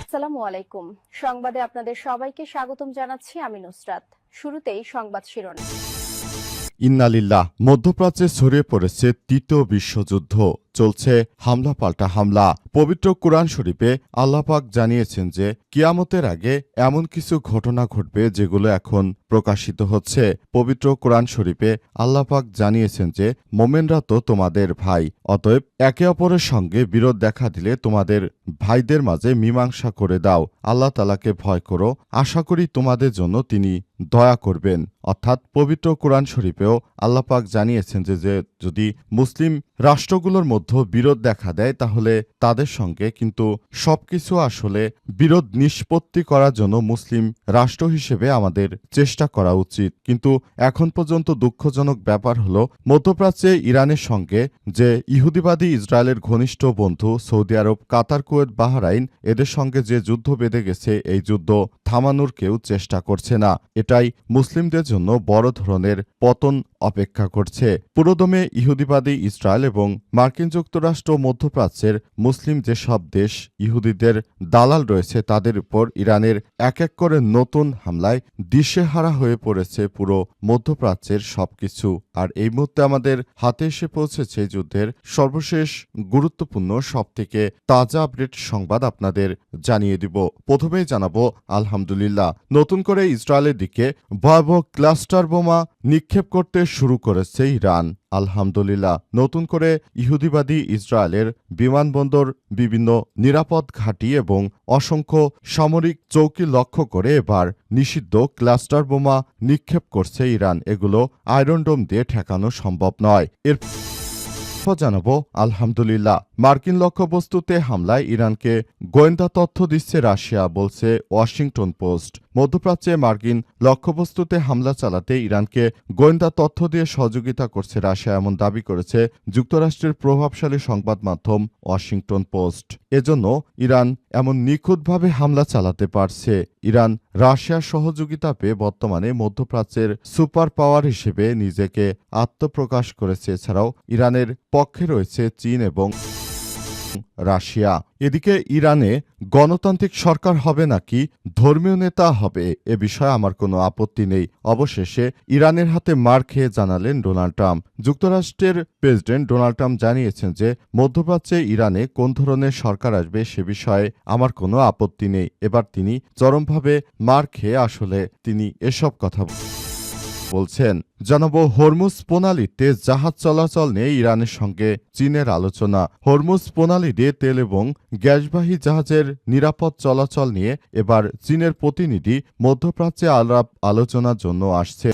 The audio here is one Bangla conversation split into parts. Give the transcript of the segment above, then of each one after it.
আসসালামু আলাইকুম। সংবাদে আপনাদের সবাইকে স্বাগতম জানাচ্ছি আমি নুসরাত। শুরুতেই সংবাদ শিরোনাম। ইন্না লিল্লাহ। মধ্যপ্রাচ্যে ছড়িয়ে পড়েছে তৃতীয় বিশ্বযুদ্ধ। চলছে হামলা পাল্টা হামলা। পবিত্র কুরআন শরীফে আল্লাহ পাক জানিয়েছেন যে কিয়ামতের আগে এমন কিছু ঘটনা ঘটবে যেগুলো এখন প্রকাশিত হচ্ছে। পবিত্র কুরআন শরীফে আল্লাহ পাক জানিয়েছেন যে মোমেনরা তো তোমাদের ভাই, অতএব একে অপরের সঙ্গে বিরোধ দেখা দিলে তোমাদের ভাইদের মাঝে মীমাংসা করে দাও। আল্লাহ তাআলাকে ভয় করো, আশা করি তোমাদের জন্য তিনি দয়া করবেন। অর্থাৎ পবিত্র কুরআন শরীফেও আল্লাহ পাক জানিয়েছেন যে যদি মুসলিম রাষ্ট্রগুলোর মধ্যে বিরোধ দেখা দেয় তাহলে তাদের সঙ্গে কিন্তু সবকিছু আসলে বিরোধ নিষ্পত্তি করার জন্য মুসলিম রাষ্ট্র হিসেবে আমাদের চেষ্টা করা উচিত। কিন্তু এখন পর্যন্ত দুঃখজনক ব্যাপার হলো মধ্যপ্রাচ্যে ইরানের সঙ্গে যে ইহুদিবাদী ইসরায়েলের ঘনিষ্ঠ বন্ধু সৌদি আরব, কাতার, কুয়েত, বাহরাইন এদের সঙ্গে যে যুদ্ধ বেঁধে গেছে এই যুদ্ধ থামানোর কেউ চেষ্টা করছে না। এটাই মুসলিমদের জন্য বড় ধরনের পতন অপেক্ষা করছে। পুরোদমে ইহুদিবাদী ইসরায়েল এবং মার্কিন যুক্তরাষ্ট্র মধ্যপ্রাচ্যের মুসলিম যেসব দেশ ইহুদিদের দালাল রয়েছে তাদের উপর ইরানের এক এক করে নতুন হামলায় দিশেহারা হয়ে পড়েছে পুরো মধ্যপ্রাচ্যের সবকিছু। আর এই মুহূর্তে আমাদের হাতে এসে পৌঁছেছে যুদ্ধের সর্বশেষ গুরুত্বপূর্ণ সবথেকে তাজা আপডেট সংবাদ আপনাদের জানিয়ে দিব। প্রথমেই জানাবো আলহামদুলিল্লাহ, নতুন করে ইসরায়েলের দিকে ভয়াবহ ক্লাস্টার বোমা নিক্ষেপ করতে শুরু করেছে ইরান। আলহামদুলিল্লাহ, নতুন করে ইহুদিবাদী ইসরায়েলের বিমানবন্দর, বিভিন্ন নিরাপদ ঘাঁটি এবং অসংখ্য সামরিক চৌকি লক্ষ্য করে এবার নিষিদ্ধ ক্লাস্টার বোমা নিক্ষেপ করছে ইরান। এগুলো আয়রন ডোম দিয়ে ঠেকানো সম্ভব নয়। এর জানাবো আলহামদুলিল্লাহ, মার্কিন লক্ষ্যবস্তুতে হামলায় ইরানকে গোয়েন্দা তথ্য দিচ্ছে রাশিয়া, বলছে ওয়াশিংটন পোস্ট। মধ্যপ্রাচ্যে মার্কিন লক্ষ্যবস্তুতে হামলা চালাতে ইরানকে গোয়েন্দা তথ্য দিয়ে সহযোগিতা করছে রাশিয়া, এমন দাবি করেছে যুক্তরাষ্ট্রের প্রভাবশালী সংবাদ মাধ্যম ওয়াশিংটন পোস্ট। এজন্য ইরান এমন নিখুঁতভাবে হামলা চালাতে পারছে। ইরান রাশিয়ার সহযোগিতা পেয়ে বর্তমানে মধ্যপ্রাচ্যের সুপার পাওয়ার হিসেবে নিজেকে আত্মপ্রকাশ করেছে। এছাড়াও ইরানের পক্ষে রয়েছে চীন এবং রাশিয়া। এদিকে ইরানে গণতান্ত্রিক সরকার হবে নাকি ধর্মীয় নেতা হবে এ বিষয়ে আমার কোনো আপত্তি নেই। অবশেষে ইরানের হাতে মার খেয়ে জানালেন ডোনাল্ড ট্রাম্প। যুক্তরাষ্ট্রের প্রেসিডেন্ট ডোনাল্ড ট্রাম্প জানিয়েছেন যে মধ্যপ্রাচ্যে ইরানে কোন ধরনের সরকার আসবে সে বিষয়ে আমার কোনো আপত্তি নেই। এবার তিনি চরমভাবে মার খেয়ে আসলে তিনি এসব কথা বলছেন। জানাবো হরমুজ প্রণালীতে জাহাজ চলাচল নিয়ে ইরানের সঙ্গে চীনের আলোচনা। হরমুজ প্রণালী দিয়ে তেল এবং গ্যাসবাহী জাহাজের নিরাপদ চলাচল নিয়ে এবার চীনের প্রতিনিধি মধ্যপ্রাচ্যে আলাপ আলোচনার জন্য আসছে।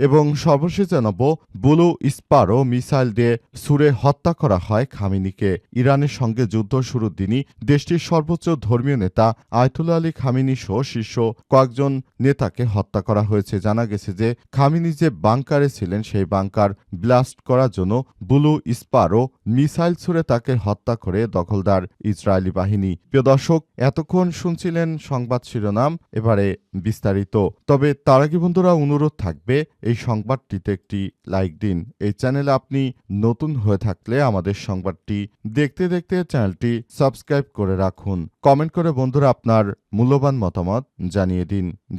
এবং সর্বশেষ জানাবো ব্লু স্পারো মিসাইল দিয়ে ছুড়ে হত্যা করা হয় খামেনিকে। ইরানের সঙ্গে যুদ্ধ শুরুর দিনই দেশটির সর্বোচ্চ ধর্মীয় নেতা আয়াতুল্লাহ আলী খামেনি সহ শীর্ষ কয়েকজন নেতাকে হত্যা করা হয়েছে। জানা গেছে যে খামেনি যে বাংকারে ছিলেন সেই বাংকার ব্লাস্ট করার জন্য ব্লু স্পারো মিসাইল ছুড়ে তাকে হত্যা করে দখলদার ইসরায়েলি বাহিনী। প্রিয় দর্শক, এতক্ষণ শুনছিলেন সংবাদ শিরোনাম, এবারে বিস্তারিত। তবে তার আগে বন্ধুরা অনুরোধ থাকবে এই সংবাদটিতে একটি লাইক দিন। এই চ্যানেলে আপনি নতুন হয়ে থাকলে আমাদের সংবাদটি দেখতে দেখতে চ্যানেলটি সাবস্ক্রাইব করে রাখুন। কমেন্ট করে বন্ধুরা আপনার মূল্যবান মতামত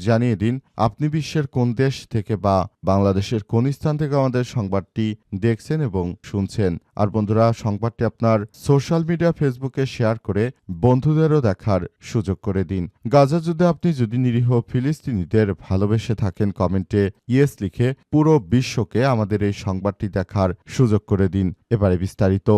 জানিয়ে দিন আপনি বিশ্বের কোন দেশ থেকে বা বাংলাদেশের কোন স্থান থেকে আমাদের সংবাদটি দেখছেন এবং শুনছেন। আর বন্ধুরা, সংবাদটি আপনার সোশ্যাল মিডিয়া ফেসবুকে শেয়ার করে বন্ধুদেরও দেখার সুযোগ করে দিন। গাজা যুদ্ধে আপনি যদি নিরীহ ফিলিস্তিনিদের ভালোবেসে থাকেন কমেন্টে ইয়েস লিখে পুরো বিশ্বকে আমাদের এই সংবাদটি দেখার সুযোগ করে দিন। এবারে বিস্তারিত।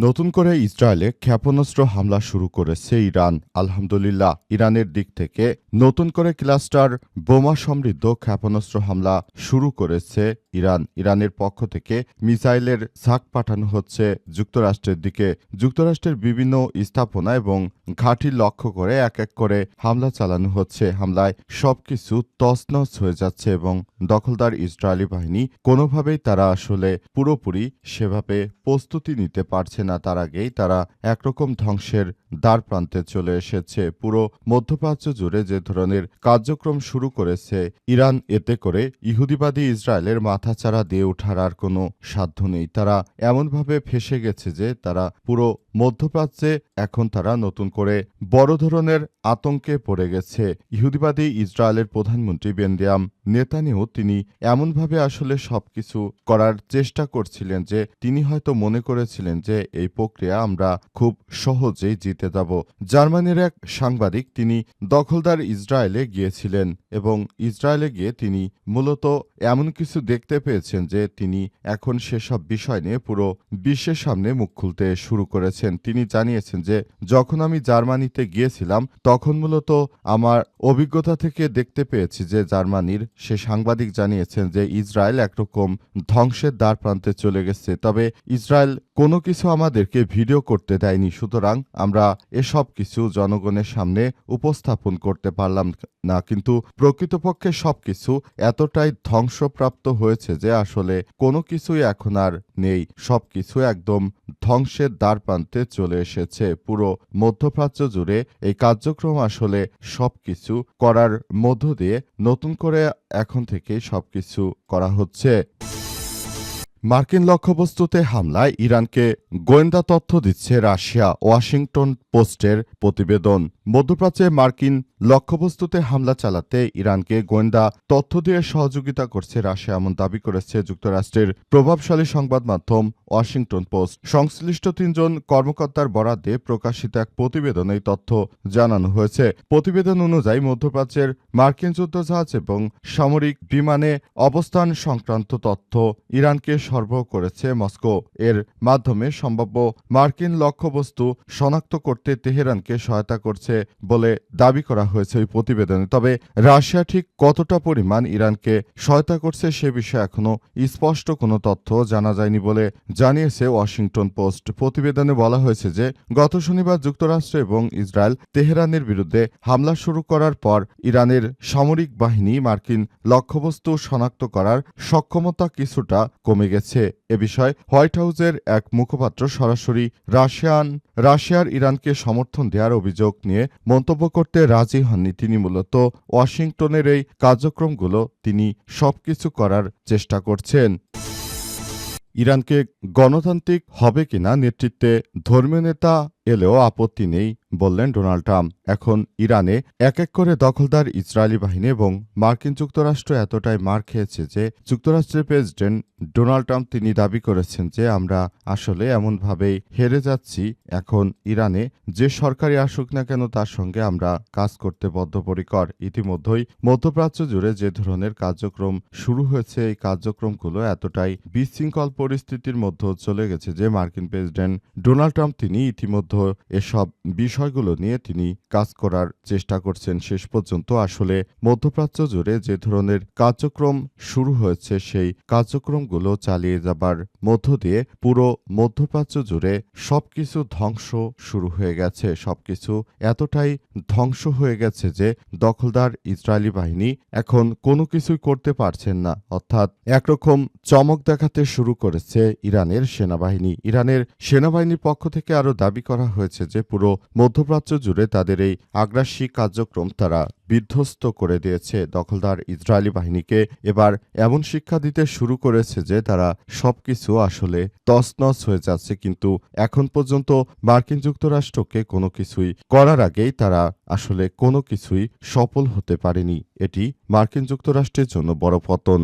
নতুন করে ইসরায়েলে ক্ষেপণাস্ত্র হামলা শুরু করেছে ইরান। আলহামদুলিল্লাহ, ইরানের দিক থেকে নতুন করে ক্লাস্টার বোমা সমৃদ্ধ ক্ষেপণাস্ত্র হামলা শুরু করেছে ইরান। ইরানের পক্ষ থেকে মিসাইলের ঝাঁক পাঠানো হচ্ছে যুক্তরাষ্ট্রের দিকে। যুক্তরাষ্ট্রের বিভিন্ন স্থাপনা এবং ঘাঁটি লক্ষ্য করে এক এক করে হামলা চালানো হচ্ছে। হামলায় সবকিছু তছনছ হয়ে যাচ্ছে এবং দখলদার ইসরায়েলি বাহিনী কোনোভাবেই তারা আসলে পুরোপুরি সেভাবে প্রস্তুতি নিতে পারছে না। তার আগেই তারা একরকম ধ্বংসের দ্বার প্রান্তে চলে এসেছে। পুরো মধ্যপ্রাচ্য জুড়ে যে ধরনের কার্যক্রম শুরু করেছে ইরান, এতে করে ইহুদিবাদী ইসরায়েলের মাথাচাড়া দিয়ে ওঠার আর কোনো সাধ্য নেই। তারা এমনভাবে ফেঁসে গেছে যে তারা পুরো মধ্যপ্রাচ্যে এখন তারা নতুন করে বড় ধরনের আতঙ্কে পড়ে গেছে। ইহুদিবাদী ইসরায়েলের প্রধানমন্ত্রী বেঞ্জামিন নেতানিয়াহু তিনি এমনভাবে আসলে সবকিছু করার চেষ্টা করছিলেন যে তিনি হয়তো মনে করেছিলেন যে এই প্রক্রিয়া আমরা খুব সহজেই জিতে যাব। জার্মানির এক সাংবাদিক তিনি দখলদার ইসরায়েলে গিয়েছিলেন এবং ইসরায়েলে গিয়ে তিনি মূলত এমন কিছু দেখতে পেয়েছেন যে তিনি এখন সেসব বিষয় নিয়ে পুরো বিশ্বের সামনে মুখ খুলতে শুরু করেছেন। তিনি জানিয়েছেন যে যখন আমি জার্মানিতে গিয়েছিলাম তখন মূলত আমার অভিজ্ঞতা থেকে দেখতে পেয়েছি যে জার্মানির সে সাংবাদিক জানিয়েছেন যে ইসরায়েল একরকম ধ্বংসের দ্বার প্রান্তে চলে গেছে। তবে ইসরায়েল কোনো কিছু আমাদেরকে ভিডিও করতে দেয়নি, সুতরাং আমরা এসব কিছু জনগণের সামনে উপস্থাপন করতে পারলাম না। কিন্তু প্রকৃতপক্ষে সবকিছু এতটাই ধ্বংসপ্রাপ্ত হয়েছে যে আসলে কোনো কিছুই এখন আর নেই। সবকিছু একদম ধ্বংসের দ্বার প্রান্তে চলে এসেছে। পুরো মধ্যপ্রাচ্য জুড়ে এই কার্যক্রম আসলে সবকিছু করার মধ্য দিয়ে নতুন করে এখন থেকেই সবকিছু করা হচ্ছে। মার্কিন লক্ষ্যবস্তুতে হামলায় ইরানকে গোয়েন্দা তথ্য দিচ্ছে রাশিয়া, ওয়াশিংটন পোস্টের প্রতিবেদন। মধ্যপ্রাচ্যে মার্কিন লক্ষ্যবস্তুতে হামলা চালাতে ইরানকে গোয়েন্দা তথ্য দিয়ে সহযোগিতা করছে রাশিয়া, এমন দাবি করেছে যুক্তরাষ্ট্রের প্রভাবশালী সংবাদ মাধ্যম ওয়াশিংটন পোস্ট। সংশ্লিষ্ট ৩ জন কর্মকর্তার বরাদ্দে প্রকাশিত এক প্রতিবেদনে এই তথ্য জানানো হয়েছে। প্রতিবেদন অনুযায়ী মধ্যপ্রাচ্যের মার্কিন যুদ্ধজাহাজ এবং সামরিক বিমানে অবস্থান সংক্রান্ত তথ্য ইরানকে সরবরাহ করেছে মস্কো। এর মাধ্যমে সম্ভাব্য মার্কিন লক্ষ্যবস্তু শনাক্ত করতে তেহরানকে সহায়তা করছে বলে দাবি করা হয়েছে ওই প্রতিবেদনে। তবে রাশিয়া ঠিক কতটা পরিমাণ ইরানকে সহায়তা করছে সে বিষয়ে এখনো স্পষ্ট কোনো তথ্য জানা যায়নি বলে জানিয়েছে ওয়াশিংটন পোস্ট। প্রতিবেদনে বলা হয়েছে যে গত শনিবার যুক্তরাষ্ট্র এবং ইসরায়েল তেহরানের বিরুদ্ধে হামলা শুরু করার পর ইরানের সামরিক বাহিনী মার্কিন লক্ষ্যবস্তু শনাক্ত করার সক্ষমতা কিছুটা কমে গেছে। এ বিষয়ে হোয়াইট হাউসের এক মুখপাত্র সরাসরি রাশিয়ার ইরানকে সমর্থন দেওয়ার অভিযোগ নিয়ে মন্তব্য করতে রাজি হননি। তিনি মূলত ওয়াশিংটনের এই কার্যক্রমগুলো তিনি সবকিছু করার চেষ্টা করছেন। ইরানকে গণতান্ত্রিক হবে কিনা নেতৃত্বে ধর্মীয় নেতা এলেও আপত্তি নেই বললেন ডোনাল্ড ট্রাম্প। এখন ইরানে এক এক করে দখলদার ইসরায়েলি বাহিনী এবং মার্কিন যুক্তরাষ্ট্র এতটাই মার খেয়েছে যে যুক্তরাষ্ট্রের প্রেসিডেন্ট ডোনাল্ড ট্রাম্প তিনি দাবি করেছেন যে আমরা আসলে এমনভাবেই হেরে যাচ্ছি। এখন ইরানে যে সরকারি আসুক না কেন তার সঙ্গে আমরা কাজ করতে বদ্ধপরিকর। ইতিমধ্যেই মধ্যপ্রাচ্য জুড়ে যে ধরনের কার্যক্রম শুরু হয়েছে এই কার্যক্রমগুলো এতটাই বিশৃঙ্খল পরিস্থিতির মধ্যে চলে গেছে যে মার্কিন প্রেসিডেন্ট ডোনাল্ড ট্রাম্প তিনি ইতিমধ্যে এসব বিষয়গুলো নিয়ে তিনি কাজ করার চেষ্টা করছেন। শেষ পর্যন্ত আসলে মধ্যপ্রাচ্য জুড়ে যে ধরনের কার্যক্রম শুরু হয়েছে সেই কার্যক্রমগুলো চালিয়ে যাবার মধ্য দিয়ে পুরো মধ্যপ্রাচ্য জুড়ে সবকিছু ধ্বংস শুরু হয়ে গেছে। সবকিছু এতটাই ধ্বংস হয়ে গেছে যে দখলদার ইসরায়েলি বাহিনী এখন কোনো কিছুই করতে পারছেন না। অর্থাৎ একরকম চমক দেখাতে শুরু করেছে ইরানের সেনাবাহিনী। ইরানের সেনাবাহিনীর পক্ষ থেকে আরও দাবি করা হয়েছে যে পুরো মধ্যপ্রাচ্য জুড়ে তাদের এই আগ্রাসী কার্যক্রম তারা বিধ্বস্ত করে দিয়েছে। দখলদার ইসরায়েলি বাহিনীকে এবার এমন শিক্ষা দিতে শুরু করেছে যে তারা সবকিছু আসলে তছনছ হয়ে যাচ্ছে। কিন্তু এখন পর্যন্ত মার্কিন যুক্তরাষ্ট্রকে কোনো কিছুই করার আগেই তারা আসলে কোনো কিছুই সফল হতে পারেনি। এটি মার্কিন যুক্তরাষ্ট্রের জন্য বড় পতন।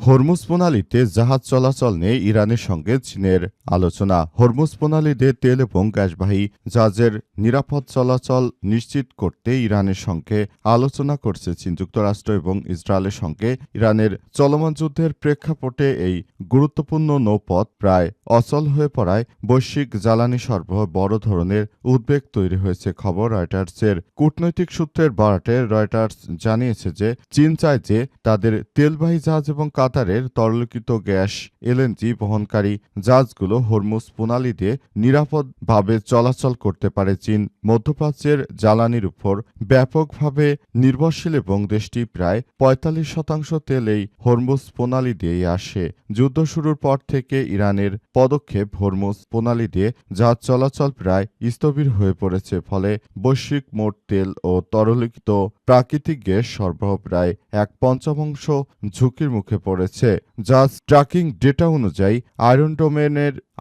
হরমুজ প্রণালীতে জাহাজ চলাচল নিয়ে ইরানের সঙ্গে চীনের আলোচনা। হরমুজ প্রণালীতে তেল এবং গ্যাসবাহী জাহাজের নিরাপদ চলাচল নিশ্চিত করতে ইরানের সঙ্গে আলোচনা করছে চীন। যুক্তরাষ্ট্র এবং ইসরায়েলের সঙ্গে ইরানের চলমান যুদ্ধের প্রেক্ষাপটে এই গুরুত্বপূর্ণ নৌপথ প্রায় অচল হয়ে পড়ায় বৈশ্বিক জ্বালানি সরবরাহ বড় ধরনের উদ্বেগ তৈরি হয়েছে। খবর রয়টার্সের। কূটনৈতিক সূত্রের বরাতে রয়টার্স জানিয়েছে যে চীন চায় যে তাদের তেলবাহী জাহাজ এবং কাতারের তরলীকৃত গ্যাস এলএনজি বহনকারী জাহাজগুলো হরমুজ প্রণালী দিয়ে নিরাপদভাবে চলাচল করতে পারে। চীন মধ্যপ্রাচ্যের জ্বালানির উপর ব্যাপকভাবে নির্ভরশীল এবং দেশটি প্রায় ৪৫% তেল এই হরমুজ প্রণালী দিয়েই আসে। যুদ্ধ শুরুর পর থেকে ইরানের পদক্ষেপ হরমুজ প্রণালী দিয়ে জাহাজ চলাচল প্রায় স্থবির হয়ে পড়েছে, ফলে বৈশ্বিক মোট তেল ও তরলীকৃত প্রাকৃতিক গ্যাস সরবরাহ প্রায় ১/৫ ঝুঁকির মুখে পড়েছে। জাহাজ ট্র্যাকিং ডেটা অনুযায়ী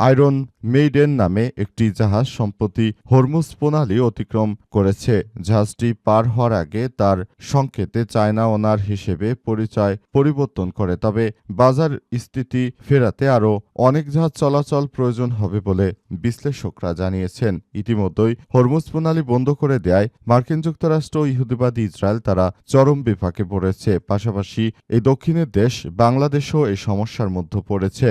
আয়রন মেইডেন নামে একটি জাহাজ সম্প্রতি হরমুজ প্রণালী অতিক্রম করেছে। জাহাজটি পার হওয়ার আগে তার সংকেতে চায়না ওনার হিসেবে পরিচয় পরিবর্তন করে। তবে বাজার স্থিতি ফেরাতে আরও অনেক জাহাজ চলাচল প্রয়োজন হবে বলে বিশ্লেষকরা জানিয়েছেন। ইতিমধ্যেই হরমুজ প্রণালী বন্ধ করে দেয় মার্কিন যুক্তরাষ্ট্র ও ইহুদিবাদী ইসরায়েল, তারা চরম বিপাকে পড়েছে। পাশাপাশি এই দক্ষিণের দেশ বাংলাদেশও এই সমস্যার মধ্যে পড়েছে।